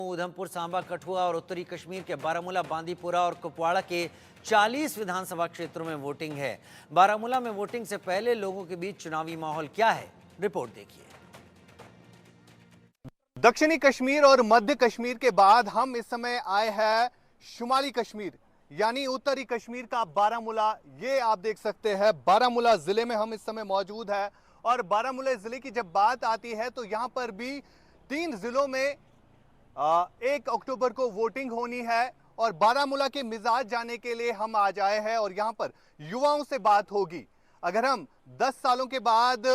उधमपुर, सांबा, कठुआ और उत्तरी कश्मीर के बारामूला, बांदीपुरा और कुपवाड़ा के 40 विधानसभा क्षेत्रों में वोटिंग है। बारामूला में वोटिंग से पहले लोगों के बीच चुनावी माहौल क्या है, रिपोर्ट देखिए। दक्षिणी कश्मीर और मध्य कश्मीर के बाद हम इस समय आए हैं शुमाली कश्मीर यानी उत्तरी कश्मीर का बारामूला। ये आप देख सकते हैं बारामूला जिले में हम इस समय मौजूद है। और बारामूला जिले की जब बात आती है तो यहां पर भी 3 जिलों में 1 अक्टूबर को वोटिंग होनी है। और बारामूला के मिजाज जाने के लिए हम आज आए हैं और यहां पर युवाओं से बात होगी। अगर हम 10 सालों के बाद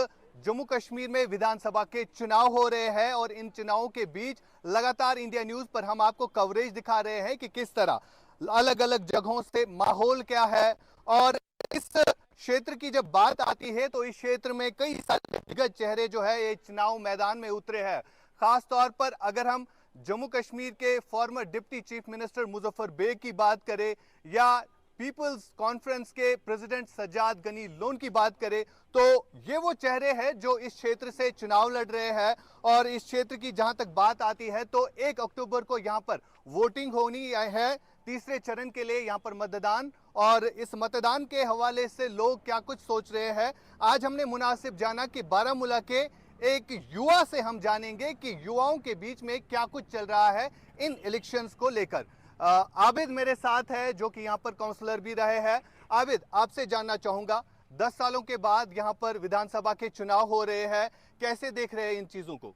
जम्मू कश्मीर में विधानसभा के चुनाव हो रहे हैं और इन चुनावों के बीच लगातार इंडिया न्यूज पर हम आपको कवरेज दिखा रहे हैं कि किस तरह अलग अलग जगहों से माहौल क्या है। और इस क्षेत्र की जब बात आती है तो इस क्षेत्र में कई सारे दिग्गज चेहरे जो है ये चुनाव मैदान में उतरे हैं। खास तौर पर अगर हम जम्मू कश्मीर के former deputy chief minister Muzaffar Baig की बात करें या पीपल्स कॉन्फ्रेंस के प्रेसिडेंट सज्जाद गनी लोन की बात करें तो ये वो चेहरे हैं जो इस क्षेत्र से चुनाव लड़ रहे हैं। और इस क्षेत्र की जहां तक बात आती है तो 1 अक्टूबर को यहां पर वोटिंग होनी है, तीसरे चरण के लिए यहां पर मतदान। और इस मतदान के हवाले से लोग क्या कुछ सोच रहे हैं, आज हमने मुनासिब जाना कि बारामूला के एक युवा से हम जानेंगे कि युवाओं के बीच में क्या कुछ चल रहा है इन इलेक्शंस को लेकर। आबिद मेरे साथ है जो कि यहाँ पर काउंसलर भी रहे हैं। आबिद, आपसे जानना चाहूंगा 10 सालों के बाद यहाँ पर विधानसभा के चुनाव हो रहे हैं, कैसे देख रहे हैं इन चीज़ों को?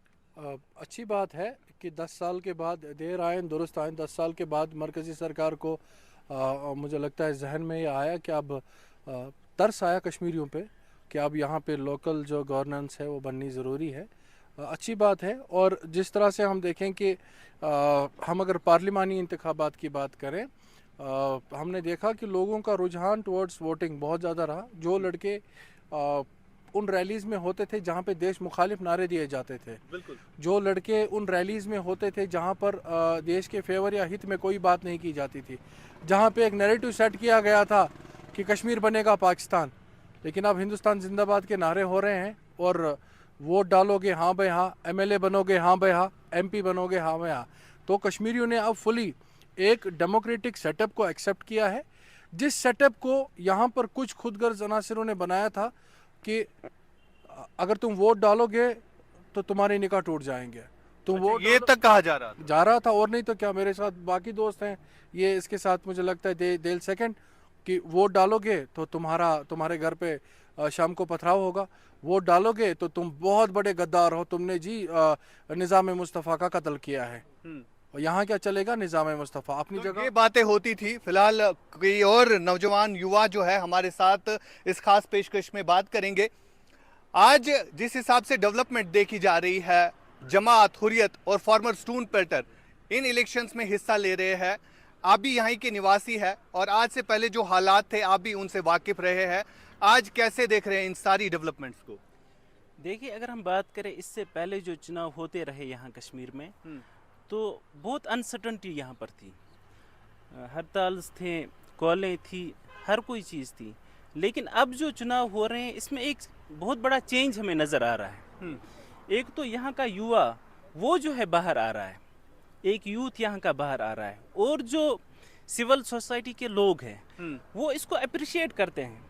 अच्छी बात है कि 10 साल के बाद, देर आए दुरुस्त आए, 10 साल के बाद मरकज़ी सरकार को मुझे लगता है जहन में ये आया कि अब तरस आया कश्मीरियों पे कि अब यहाँ पे लोकल जो गवर्नेंस है वो बननी ज़रूरी है। अच्छी बात है। और जिस तरह से हम देखें कि हम अगर पार्लिमानी इंतखाबात की बात करें, हमने देखा कि लोगों का रुझान टुवर्ड्स वोटिंग बहुत ज़्यादा रहा। जो लड़के उन रैलीज़ में होते थे जहाँ पे देश मुखालिफ नारे दिए जाते थे, बिल्कुल, जो लड़के उन रैलीज़ में होते थे जहाँ पर देश के फेवर या हित में कोई बात नहीं की जाती थी, जहाँ पे एक नैरेटिव सेट किया गया था कि कश्मीर बनेगा पाकिस्तान, लेकिन अब हिंदुस्तान जिंदाबाद के नारे हो रहे हैं और वोट डालोगे हाँ भाई हाँ, MLA बनोगे हाँ भाई हाँ, MP बनोगे हाँ भाई हाँ। तो कश्मीरियों ने अब फुली एक डेमोक्रेटिक सेटअप को एक्सेप्ट किया है, जिस सेटअप को यहाँ पर कुछ खुदगर्ज अनासिरों ने बनाया था कि अगर तुम वोट डालोगे तो तुम्हारे निकाह टूट जाएंगे। तुम वोट ये तक कहा जा रहा था। और नहीं तो क्या, मेरे साथ बाकी दोस्त हैं, ये इसके साथ मुझे लगता है देल सेकंड कि वोट डालोगे तो तुम्हारे घर पे शाम को पथराव होगा, वोट डालोगे तो तुम बहुत बड़े गद्दार हो, तुमने जी निज़ाम मुस्तफ़ा का कत्ल किया है। और यहाँ क्या चलेगा, निज़ाम मुस्तफ़ा अपनी जगह। ये बातें होती थी। फिलहाल कोई और नौजवान युवा जो है हमारे साथ इस खास पेशकश में बात करेंगे। आज जिस हिसाब से डेवलपमेंट देखी जा रही है, जमात, हुर्रियत और फॉर्मर स्टून पेल्टर इन इलेक्शंस में हिस्सा ले रहे हैं। आप भी यहीं के निवासी है और आज से पहले जो हालात थे आप भी उनसे वाकिफ रहे हैं। आज कैसे देख रहे हैं इन सारी डेवलपमेंट्स को? देखिए, अगर हम बात करें इससे पहले जो चुनाव होते रहे यहाँ कश्मीर में, तो बहुत अनसर्टनटी यहाँ पर थी, हड़ताल थे, कॉलें थी, हर कोई चीज़ थी। लेकिन अब जो चुनाव हो रहे हैं इसमें एक बहुत बड़ा चेंज हमें नज़र आ रहा है। एक तो यहाँ का युवा वो जो है बाहर आ रहा है, एक यूथ यहाँ का बाहर आ रहा है, और जो सिविल सोसाइटी के लोग हैं वो इसको अप्रिशिएट करते हैं,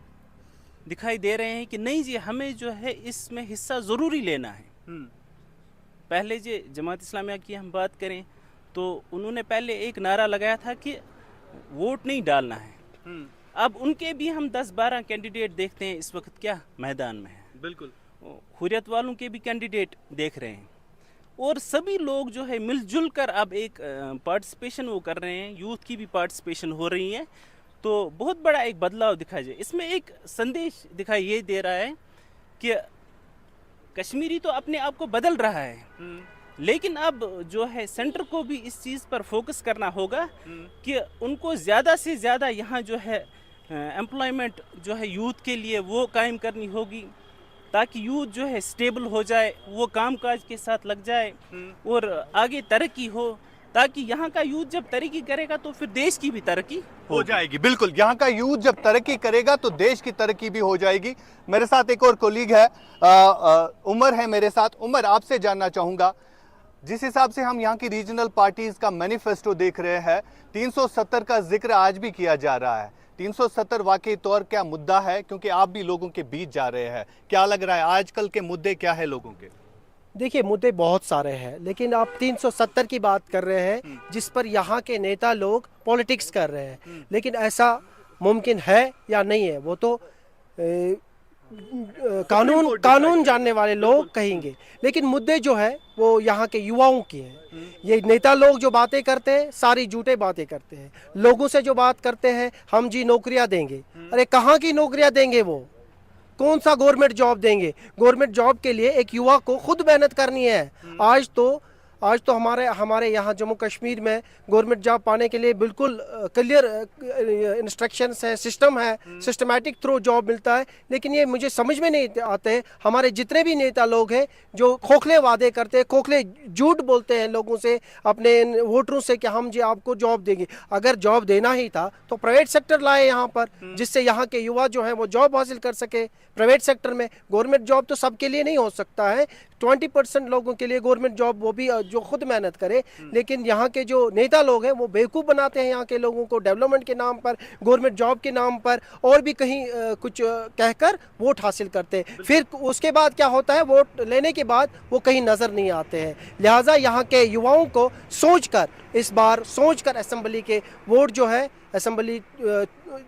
दिखाई दे रहे हैं कि नहीं जी हमें जो है इसमें हिस्सा ज़रूरी लेना है। पहले जो जमात इस्लामिया की हम बात करें तो उन्होंने पहले एक नारा लगाया था कि वोट नहीं डालना है। अब उनके भी हम 10-12 कैंडिडेट देखते हैं इस वक्त क्या मैदान में है। बिल्कुल, हुर्रियत वालों के भी कैंडिडेट देख रहे हैं और सभी लोग जो है मिलजुल कर अब एक पार्टिसिपेशन वो कर रहे हैं, यूथ की भी पार्टिसिपेशन हो रही है। तो बहुत बड़ा एक बदलाव दिखाई दे, इसमें एक संदेश दिखाई ये दे रहा है कि कश्मीरी तो अपने आप को बदल रहा है, लेकिन अब जो है सेंटर को भी इस चीज़ पर फोकस करना होगा कि उनको ज़्यादा से ज़्यादा यहाँ जो है एम्प्लॉयमेंट जो है यूथ के लिए वो कायम करनी होगी, ताकि यूथ जो है स्टेबल हो जाए, वो कामकाज के साथ लग जाए और आगे तरक्की हो, ताकि यहाँ का यूथ जब तरक्की करेगा तो फिर देश की भी तरक्की हो जाएगी। बिल्कुल, यहाँ का यूथ जब तरक्की करेगा तो देश की तरक्की भी हो जाएगी। मेरे साथ एक और कोलीग है, उमर है मेरे साथ। उमर, आपसे जानना चाहूँगा जिस हिसाब से हम यहाँ की रीजनल पार्टीज का मैनिफेस्टो देख रहे हैं, 370 का जिक्र आज भी किया जा रहा है। 370 वाकई तौर क्या मुद्दा है, क्योंकि आप भी लोगों के बीच जा रहे हैं, क्या लग रहा है आजकल के मुद्दे क्या है लोगों के? देखिए, मुद्दे बहुत सारे हैं, लेकिन आप 370 की बात कर रहे हैं जिस पर यहाँ के नेता लोग पॉलिटिक्स कर रहे हैं। लेकिन ऐसा मुमकिन है या नहीं है वो तो कानून जानने वाले लोग कहेंगे। लेकिन मुद्दे जो है वो यहाँ के युवाओं की है। ये नेता लोग जो बातें करते हैं सारी झूठे बातें करते हैं। लोगों से जो बात करते हैं हम जी नौकरियां देंगे, अरे कहाँ की नौकरियां देंगे? वो कौन सा गवर्नमेंट जॉब देंगे? गवर्नमेंट जॉब के लिए एक युवा को खुद मेहनत करनी है। आज तो हमारे यहाँ जम्मू कश्मीर में गवर्नमेंट जॉब पाने के लिए बिल्कुल क्लियर इंस्ट्रक्शंस है, सिस्टम है, सिस्टमैटिक थ्रू जॉब मिलता है। लेकिन ये मुझे समझ में नहीं आते हमारे जितने भी नेता लोग हैं जो खोखले वादे करते हैं, खोखले झूठ बोलते हैं लोगों से, अपने वोटरों से कि हम जी आपको जॉब देंगे। अगर जॉब देना ही था तो प्राइवेट सेक्टर लाए यहाँ पर, जिससे यहाँ के युवा जो है वो जॉब हासिल कर सके प्राइवेट सेक्टर में। गवर्नमेंट जॉब तो सबके लिए नहीं हो सकता है, 20% लोगों के लिए गवर्नमेंट जॉब, वो भी जो खुद मेहनत करे। लेकिन यहाँ के जो नेता लोग हैं वो बेवकूफ़ बनाते हैं यहाँ के लोगों को, डेवलपमेंट के नाम पर, गवर्नमेंट जॉब के नाम पर और भी कहीं कुछ कहकर वोट हासिल करते हैं। फिर उसके बाद क्या होता है, वोट लेने के बाद वो कहीं नज़र नहीं आते हैं। लिहाजा यहाँ के युवाओं को इस बार सोचकर असेंबली के वोट जो है, असेंबली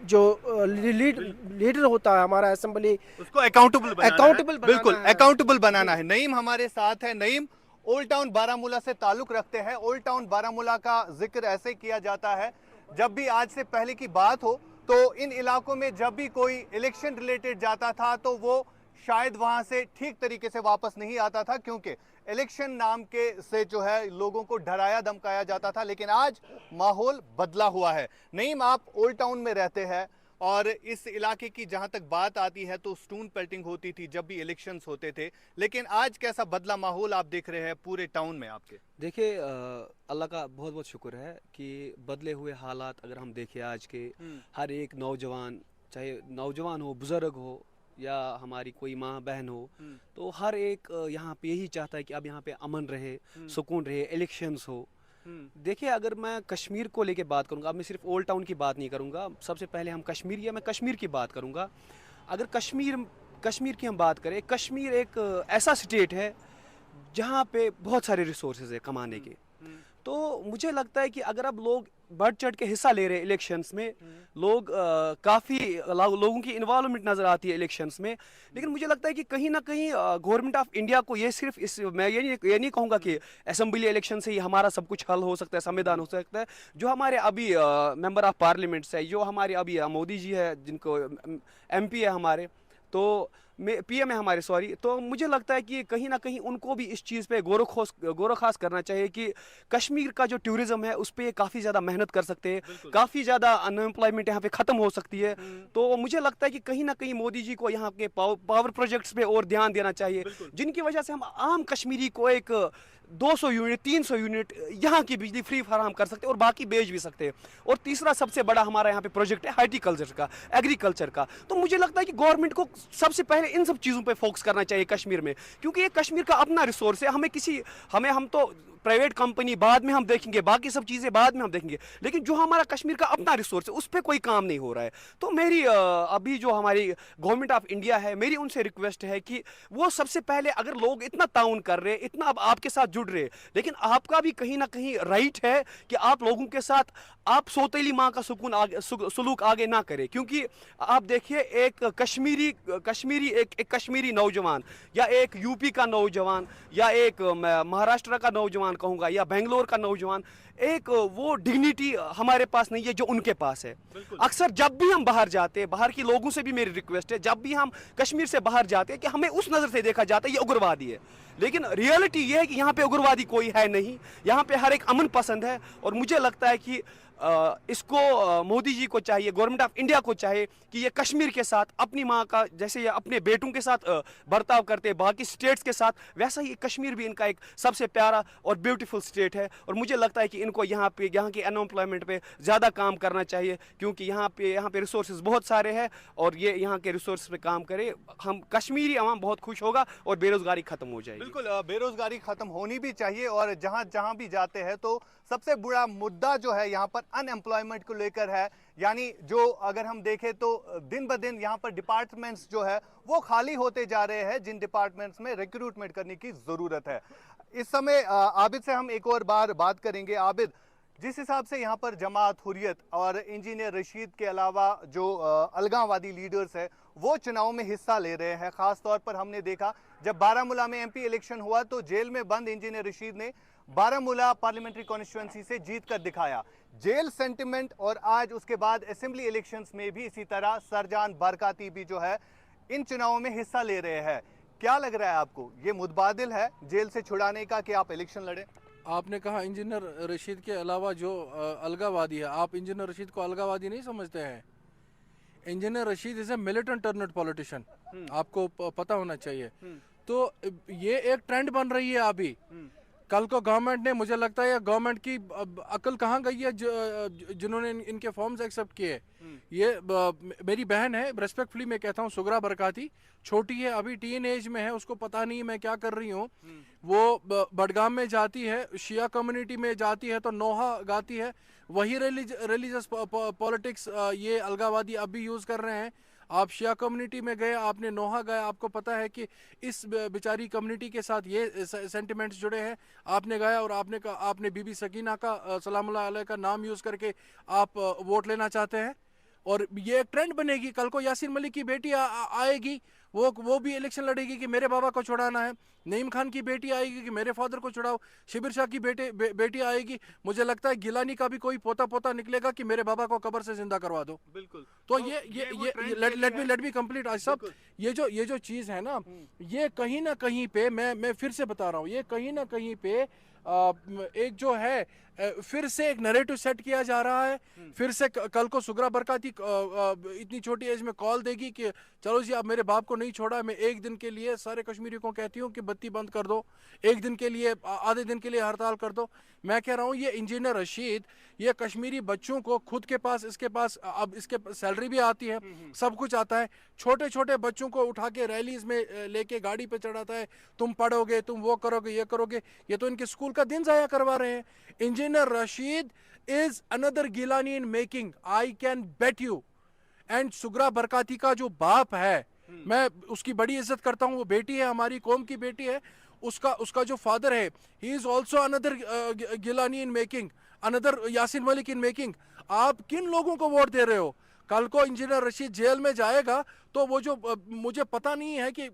जो लीडर होता है हमारा असेंबली, उसको अकाउंटेबल बिल्कुल है। अकाउंटेबल बनाना है। नईम हमारे साथ है। नईम, ओल्ड टाउन बारामूला से ताल्लुक रखते हैं। ओल्ड टाउन बारामूला का जिक्र ऐसे किया जाता है, जब भी आज से पहले की बात हो तो इन इलाकों में जब भी कोई इलेक्शन रिलेटेड जाता था तो वो शायद वहां से ठीक तरीके से वापस नहीं आता था, क्योंकि इलेक्शन नाम के से जो है लोगों को डराया धमकाया जाता था। लेकिन आज माहौल बदला हुआ है। नईम, आप ओल्ड टाउन में रहते हैं और इस इलाके की जहां तक बात आती है तो स्टोन पेल्टिंग होती थी जब भी इलेक्शंस होते थे, लेकिन आज कैसा बदला माहौल आप देख रहे हैं पूरे टाउन में आपके? देखिए, अल्लाह का बहुत बहुत शुक्र है कि बदले हुए हालात अगर हम देखें आज के, हर एक नौजवान, चाहे नौजवान हो, बुजुर्ग हो या हमारी कोई माँ बहन हो, तो हर एक यहाँ पे यही चाहता है कि अब यहाँ पे अमन रहे, सुकून रहे, इलेक्शंस हो। देखिए, अगर मैं कश्मीर को लेके बात करूँगा, अब मैं सिर्फ ओल्ड टाउन की बात नहीं करूँगा, सबसे पहले हम मैं कश्मीर की बात करूँगा। अगर कश्मीर की हम बात करें, कश्मीर एक ऐसा स्टेट है जहाँ पे बहुत सारे रिसोर्सेज है कमाने के। तो मुझे लगता है कि अगर अब लोग बढ़ चढ़ के हिस्सा ले रहे हैं इलेक्शंस में, लोग काफ़ी लोगों की इन्वॉल्वमेंट नज़र आती है इलेक्शंस में, लेकिन मुझे लगता है कि कहीं ना कहीं गवर्नमेंट ऑफ इंडिया को ये सिर्फ मैं ये नहीं कहूँगा कि असेंबली इलेक्शन से ही हमारा सब कुछ हल हो सकता है, संविधान हो सकता है। जो हमारे अभी मेंबर ऑफ पार्लियामेंट्स है, जो हमारे अभी मोदी जी है, जिनको MP है हमारे, तो PM है हमारे, सॉरी, तो मुझे लगता है कि कहीं ना कहीं उनको भी इस चीज़ पे गौर खास करना चाहिए कि कश्मीर का जो टूरिज्म है उस पर काफ़ी ज़्यादा मेहनत कर सकते हैं, काफ़ी ज़्यादा अनएम्प्लॉयमेंट यहाँ पे ख़त्म हो सकती है। तो मुझे लगता है कि कहीं ना कहीं मोदी जी को यहाँ के पावर प्रोजेक्ट्स पे और ध्यान देना चाहिए, जिनकी वजह से हम आम कश्मीरी को एक 200 यूनिट 300 यूनिट यहाँ की बिजली फ्री फराहम कर सकते हैं और बाकी बेच भी सकते हैं। और तीसरा सबसे बड़ा हमारा यहाँ पे प्रोजेक्ट है हॉर्टिकल्चर का, एग्रीकल्चर का। तो मुझे लगता है कि गवर्नमेंट को सबसे पहले इन सब चीज़ों पे फोकस करना चाहिए कश्मीर में, क्योंकि ये कश्मीर का अपना रिसोर्स है। हम तो प्राइवेट कंपनी बाद में हम देखेंगे, बाकी सब चीज़ें बाद में हम देखेंगे, लेकिन जो हमारा कश्मीर का अपना रिसोर्स है उस पर कोई काम नहीं हो रहा है। तो मेरी अभी जो हमारी गवर्नमेंट ऑफ इंडिया है, मेरी उनसे रिक्वेस्ट है कि वो सबसे पहले, अगर लोग इतना ताउन कर रहे हैं, इतना अब आपके साथ जुड़ रहे हैं, लेकिन आपका भी कहीं ना कहीं राइट है कि आप लोगों के साथ आप सौतेली माँ का सलूक आगे ना करें। क्योंकि आप देखिए, एक कश्मीरी नौजवान या एक यूपी का नौजवान या एक महाराष्ट्र का नौजवान कहूँगा या बेंगलोर का नौजवान, एक वो डिग्निटी हमारे पास नहीं है जो उनके पास है। अक्सर जब भी हम बाहर जाते हैं, बाहर के लोगों से भी मेरी रिक्वेस्ट है, जब भी हम कश्मीर से बाहर जाते हैं कि हमें उस नज़र से देखा जाता है ये उग्रवादी है, लेकिन रियलिटी ये है कि यहाँ पे उग्रवादी कोई है नहीं। यहाँ पे हर एक अमन पसंद है। और मुझे लगता है कि इसको मोदी जी को चाहिए, गवर्नमेंट ऑफ इंडिया को चाहिए कि ये कश्मीर के साथ अपनी माँ का, जैसे ये अपने बेटों के साथ बर्ताव करते हैं बाकी स्टेट्स के साथ, वैसा ही कश्मीर भी इनका एक सबसे प्यारा और ब्यूटीफुल स्टेट है। और मुझे लगता है कि इनको यहाँ की अनएम्प्लॉयमेंट पे ज़्यादा काम करना चाहिए, क्योंकि यहाँ पे रिसोर्सेज बहुत सारे हैं और ये यहाँ के रिसोर्स पे काम करे, हम कश्मीरी अवाम बहुत खुश होगा और बेरोज़गारी ख़त्म हो जाएगी। बिल्कुल बेरोजगारी खत्म होनी भी चाहिए और जहां जहां भी जाते हैं तो सबसे बड़ा मुद्दा जो है यहाँ पर अनएम्प्लॉयमेंट को लेकर है। यानी जो अगर हम देखें तो दिन ब दिन यहाँ पर डिपार्टमेंट्स जो है वो खाली होते जा रहे हैं, जिन डिपार्टमेंट्स में रिक्रूटमेंट करने की जरूरत है। इस समय आबिद से हम एक और बार बात करेंगे। आबिद, जिस हिसाब से यहाँ पर जमात हुर्रियत और इंजीनियर रशीद के अलावा जो अलगाववादी लीडर्स है वो चुनाव में हिस्सा ले रहे हैं, खास तौर पर हमने देखा जब बारामूला में एमपी इलेक्शन हुआ तो जेल में बंद इंजीनियर रशीद ने बारामूला पार्लियामेंट्री कॉन्स्टिट्यूएंसी से जीत कर दिखाया। जेल सेंटिमेंट और आज उसके बाद असेंबली इलेक्शंस में भी इसी तरह सरजान बरकाती भी जो है इन चुनावों में हिस्सा ले रहे हैं। क्या लग रहा है आपको, ये मुतबादिल है जेल से छुड़ाने का कि आप इलेक्शन लड़े? आपने कहा इंजीनियर रशीद के अलावा जो अलगावादी है, आप इंजीनियर रशीद को अलगावादी नहीं समझते हैं। Engineer Rashid is a militant turned politician, आपको पता होना चाहिए। तो ये एक ट्रेंड बन रही है अभी। कल को गवर्नमेंट ने, मुझे लगता है गवर्नमेंट की अकल कहाँ गई है जिन्होंने इनके फॉर्म्स एक्सेप्ट किए। ये मेरी बहन है, रेस्पेक्टफुली मैं कहता हूँ, सुगरा बरकाती, छोटी है अभी, टीन एज में है, उसको पता नहीं मैं क्या कर रही हूँ। वो बडगाम में जाती है, शिया कम्युनिटी में जाती है तो नोहा गाती है। वही रिलीजियस पॉलिटिक्स ये अलगावादी अब भी यूज कर रहे हैं। आप शिया कम्युनिटी में गए, आपने नोहा गए, आपको पता है कि इस बेचारी कम्युनिटी के साथ ये सेंटिमेंट्स जुड़े हैं। आपने गया और आपने बीबी सकीना का सलामुल्लाह अलैह का नाम यूज करके आप वोट लेना चाहते हैं और ये एक ट्रेंड बनेगी। कल को यासीन मलिक की बेटी आएगी, वो भी इलेक्शन लड़ेगी कि मेरे बाबा को छुड़ाना है। नईम खान की बेटी आएगी कि मेरे फादर को छुड़ाओ। शिबिर शाह की बेटी आएगी, मुझे लगता है गिलानी का भी कोई पोता निकलेगा कि मेरे बाबा को कब्र से जिंदा करवा दो। बिल्कुल। तो लेट मी कंप्लीट आज सब। ये जो चीज है ना, ये कहीं ना कहीं पे मैं फिर से बता रहा हूँ, ये कहीं ना कहीं पे एक जो है फिर से एक नैरेटिव सेट किया जा रहा है। फिर से कल को सुगरा बरकाती इतनी छोटी एज में कॉल देगी कि चलो जी आप मेरे बाप को नहीं छोड़ा, मैं एक दिन के लिए सारे कश्मीरियों को कहती हूँ कि बत्ती बंद कर दो, एक दिन के लिए, आधे दिन के लिए हड़ताल कर दो। मैं कह रहा हूँ ये इंजीनियर रशीद, ये कश्मीरी बच्चों को खुद के पास, इसके पास अब इसके सैलरी भी आती है, सब कुछ आता है, छोटे छोटे बच्चों को उठा के रैलीज में लेके गाड़ी पे चढ़ाता है, तुम पढ़ोगे, तुम वो करोगे, ये करोगे। ये तो इनके स्कूल का दिन जाया करवा रहे हैं। Engineer Rashid is another Geelani in making, I can bet you. And Sugra Barkati का जो बाप है, मैं उसकी बड़ी इज्जत करता हूँ, वो बेटी है, हमारी कौम की बेटी है, उसका जो फादर है, he is also another Geelani in making, another Yasin Malik in making. आप किन लोगों को वोट दे रहे हो? कल को इंजीनियर रशीद जेल में जाएगा तो वो जो मुझे पता नहीं है कि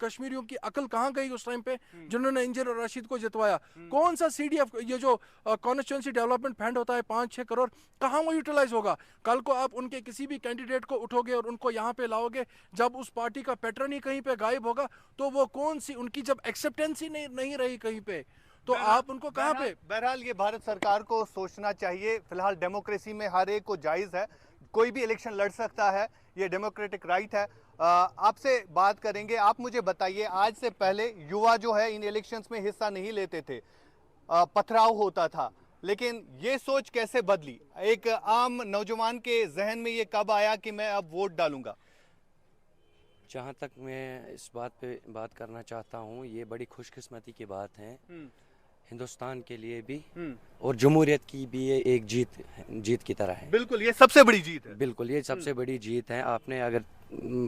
कश्मीरियों की अकल कहाँ गई उस टाइम पे जिन्होंने इंजीनियर रशीद को जितवाया। कौन सा सीडीएफ, ये जो कॉन्स्टिट्यूंसी डेवलपमेंट फंड होता है 5-6 करोड़, कहाँ वो यूटिलाइज होगा? कल को आप उनके किसी भी कैंडिडेट को उठोगे और उनको यहाँ पे लाओगे, जब उस पार्टी का पैटर्न ही कहीं पे गायब होगा तो वो कौन सी, उनकी जब एक्सेप्टेंसी नहीं रही कहीं पे, तो आप उनको कहाँ पे? बहरहाल ये भारत सरकार को सोचना चाहिए। फिलहाल डेमोक्रेसी में हर एक को जायज है, कोई भी इलेक्शन लड़ सकता है, ये डेमोक्रेटिक राइट है। आपसे बात करेंगे। आप मुझे बताइए, आज से पहले युवा जो है इन इलेक्शंस में हिस्सा नहीं लेते थे, पथराव होता था, लेकिन ये सोच कैसे बदली? एक आम नौजवान के जहन में ये कब आया कि मैं अब वोट डालूंगा? जहाँ तक मैं इस बात पे बात करना चाहता हूँ, ये बड़ी खुशकिस्मती की बात है हिंदुस्तान के लिए भी और जमहूरियत की भी। ये एक जीत की तरह है। बिल्कुल, ये सबसे बड़ी जीत है। बिल्कुल, ये सबसे बड़ी जीत है। आपने अगर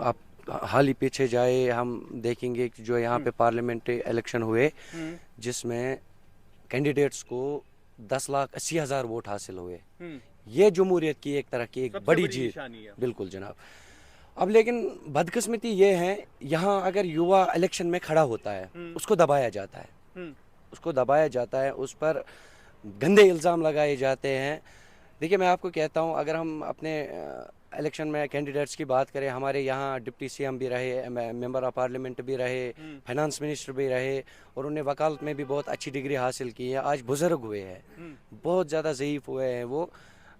आप हाल ही पीछे जाए, हम देखेंगे कि जो यहाँ पे पार्लियामेंट्री इलेक्शन हुए जिसमें कैंडिडेट्स को 10,80,000 वोट हासिल हुए। ये जमहूरियत की एक तरह की एक बड़ी जीत। बिल्कुल जनाब। अब लेकिन बदकिस्मती ये है, यहाँ अगर युवा इलेक्शन में खड़ा होता है उसको दबाया जाता है, उस पर गंदे इल्ज़ाम लगाए जाते हैं। देखिए, मैं आपको कहता हूँ, अगर हम अपने इलेक्शन में कैंडिडेट्स की बात करें, हमारे यहाँ डिप्टी सीएम भी रहे, मेंबर ऑफ पार्लियामेंट भी रहे, फाइनेंस मिनिस्टर भी रहे और उन्हें वकालत में भी बहुत अच्छी डिग्री हासिल की है। आज बुज़ुर्ग हुए हैं, बहुत ज़्यादा ज़ईफ़ हुए हैं, वो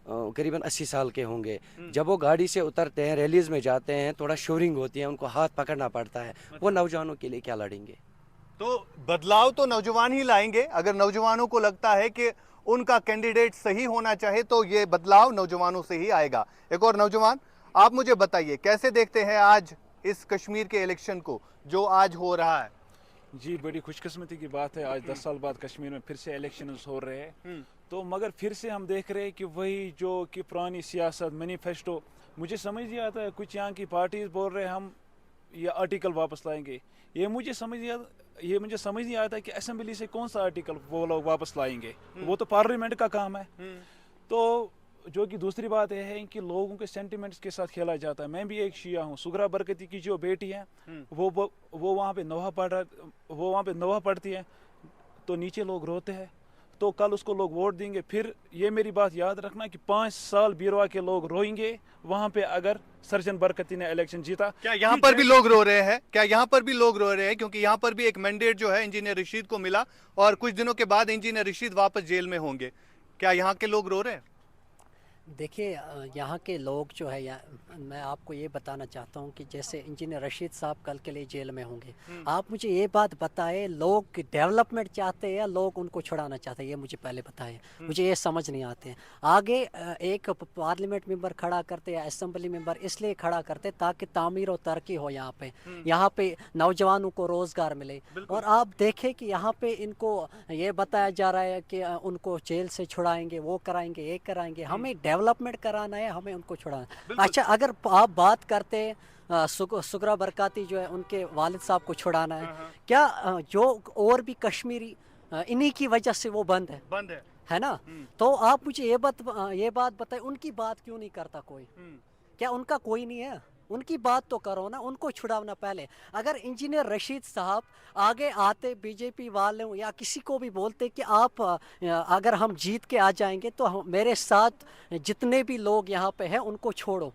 करीबन 80 साल के होंगे। जब वो गाड़ी से उतरते हैं, रैलीज़ में जाते हैं, थोड़ा शोरिंग होती है, उनको हाथ पकड़ना पड़ता है। वो नौजवानों के लिए क्या लड़ेंगे? तो बदलाव तो नौजवान ही लाएंगे। अगर नौजवानों को लगता है कि उनका कैंडिडेट सही होना चाहे तो ये बदलाव नौजवानों से ही आएगा। एक और नौजवान, आप मुझे बताइए कैसे देखते हैं आज इस कश्मीर के इलेक्शन को जो आज हो रहा है? जी बड़ी खुशकिस्मती की बात है, आज 10 साल बाद कश्मीर में फिर से इलेक्शंस हो रहे हैं। तो मगर फिर से हम देख रहे हैं कि वही जो कि पुरानी सियासत मैनिफेस्टो, मुझे समझ नहीं आता है। कुछ यहाँ की पार्टीज बोल रहे हैं हम ये आर्टिकल वापस लाएंगे, ये मुझे समझ नहीं आता कि असेंबली से कौन सा आर्टिकल वो लोग वापस लाएंगे, वो तो पार्लियामेंट का काम है। तो जो कि दूसरी बात यह है कि लोगों के सेंटिमेंट्स के साथ खेला जाता है। मैं भी एक शिया हूँ, सुगरा बरकती की जो बेटी है वो वहाँ पे नवाह पढ़ती है, तो नीचे लोग रोते हैं। तो कल उसको लोग वोट देंगे, फिर ये मेरी बात याद रखना कि 5 साल बीरवा के लोग रोएंगे वहाँ पे अगर सर्जन बरकती ने इलेक्शन जीता। क्या यहाँ पर भी लोग रो रहे हैं? क्या यहाँ पर भी लोग रो रहे हैं? क्योंकि यहाँ पर भी एक मैंडेट जो है इंजीनियर रशीद को मिला और कुछ दिनों के बाद इंजीनियर रशीद वापस जेल में होंगे। क्या यहाँ के लोग रो रहे हैं? देखिए, यहाँ के लोग जो है मैं आपको ये बताना चाहता हूँ कि जैसे इंजीनियर रशीद साहब कल के लिए जेल में होंगे, आप मुझे ये बात बताएं, लोग डेवलपमेंट चाहते हैं या लोग उनको छुड़ाना चाहते हैं, ये मुझे पहले बताएं। मुझे ये समझ नहीं आते हैं। आगे एक पार्लियामेंट मेंबर खड़ा करते या असेंबली मेंबर इसलिए खड़ा करते ताकि तामीर और तरक्की हो यहाँ पे नौजवानों को रोज़गार मिले। और आप देखें कि यहाँ पे इनको ये बताया जा रहा है कि उनको जेल से छुड़ाएंगे, वो कराएंगे, ये कराएंगे। हमें डेवलपमेंट कराना है, हमें उनको छुड़ाना। अच्छा, अगर आप बात करते सुगरा बरकाती जो है उनके वालिद साहब को छुड़ाना है, क्या जो और भी कश्मीरी इन्हीं की वजह से वो बंद है ना? तो आप मुझे ये बात बताएं, उनकी बात क्यों नहीं करता कोई? क्या उनका कोई नहीं है? उनकी बात तो करो ना, उनको छुड़ाना पहले। अगर इंजीनियर रशीद साहब आगे आते, बीजेपी वाले या किसी को भी बोलते कि आप अगर हम जीत के आ जाएंगे तो मेरे साथ जितने भी लोग यहाँ पे हैं उनको छोड़ो,